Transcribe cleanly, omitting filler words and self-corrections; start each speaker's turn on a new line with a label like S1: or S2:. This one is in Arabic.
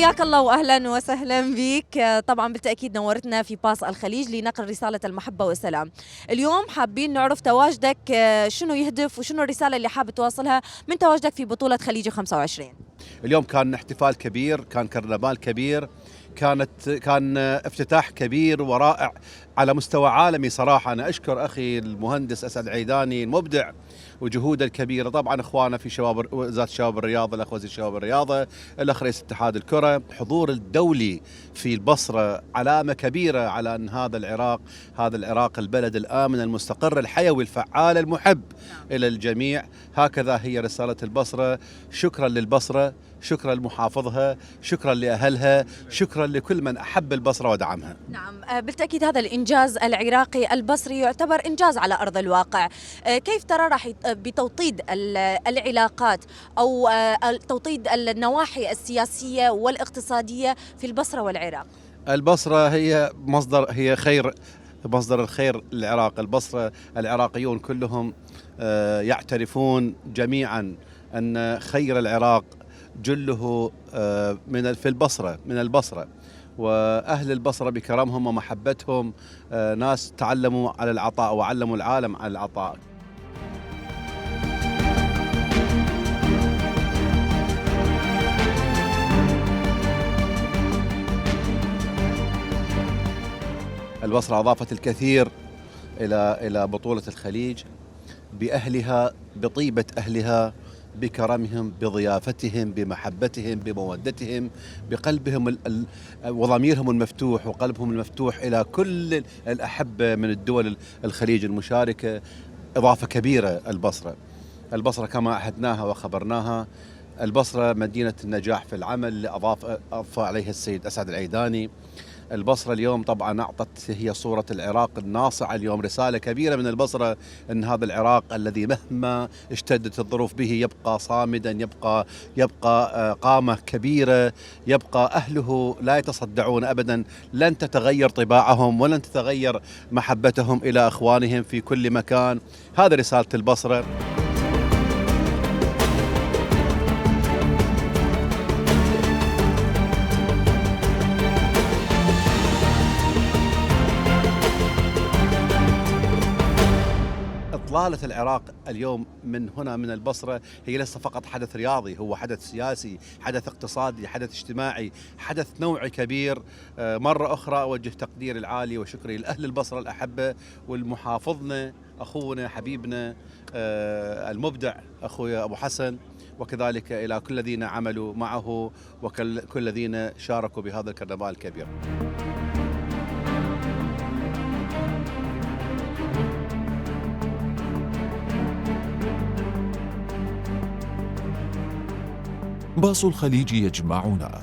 S1: حياك الله واهلا وسهلا بك. طبعا بالتاكيد نورتنا في باص الخليج لنقل رساله المحبه والسلام. اليوم حابين نعرف تواجدك، شنو يهدف وشنو الرساله اللي حابب توصلها من تواجدك في بطوله خليج 25؟
S2: اليوم كان احتفال كبير، كان كرنفال كبير، كان افتتاح كبير ورائع على مستوى عالمي. صراحة أنا أشكر أخي المهندس أسعد عيداني المبدع وجهوده الكبيرة، طبعا إخوانا في وزارة الشباب الرياضة، الأخ وزير الشباب الرياضة، الأخ رئيس اتحاد الكرة. الحضور الدولي في البصرة علامة كبيرة على أن هذا العراق البلد الآمن المستقر الحيوي الفعال المحب إلى الجميع. هكذا هي رسالة البصرة. شكرا للبصرة، شكرا لمحافظها، شكرا لأهلها، شكرا لكل من أحب البصرة ودعمها.
S1: نعم، بالتأكيد هذا الإنجاز العراقي البصري يعتبر إنجاز على أرض الواقع. كيف ترى راح بتوطيد العلاقات أو توطيد النواحي السياسية والاقتصادية في البصرة والعراق؟
S2: البصرة هي مصدر الخير للعراق. البصرة العراقيون كلهم يعترفون جميعا أن خير العراق جله من البصرة، وأهل البصرة بكرمهم ومحبتهم ناس تعلموا على العطاء وعلموا العالم على العطاء. البصرة أضافت الكثير إلى بطولة الخليج بأهلها، بطيبة أهلها، بكرمهم، بضيافتهم، بمحبتهم، بمودتهم، بقلبهم وضميرهم المفتوح وقلبهم المفتوح إلى كل الأحبة من الدول الخليج المشاركة. إضافة كبيرة البصرة كما عهدناها وخبرناها. البصرة مدينة النجاح في العمل اللي أضاف عليها السيد أسعد العيداني. البصرة اليوم طبعا أعطت هي صورة العراق الناصعة. اليوم رسالة كبيرة من البصرة أن هذا العراق الذي مهما اشتدت الظروف به يبقى صامدا، يبقى قامة كبيرة، يبقى أهله لا يتصدعون أبدا. لن تتغير طباعهم ولن تتغير محبتهم إلى أخوانهم في كل مكان. هذا رسالة البصرة. إطلالة العراق اليوم من البصرة هي ليس فقط حدث رياضي، هو حدث سياسي، حدث اقتصادي، حدث اجتماعي، حدث نوعي كبير. مرة أخرى أوجه تقديري العالي وشكري لأهل البصرة الأحبة والمحافظنا أخونا حبيبنا المبدع أخويا أبو حسن، وكذلك إلى كل الذين عملوا معه وكل الذين شاركوا بهذا الكرنفال الكبير.
S3: باص الخليج يجمعنا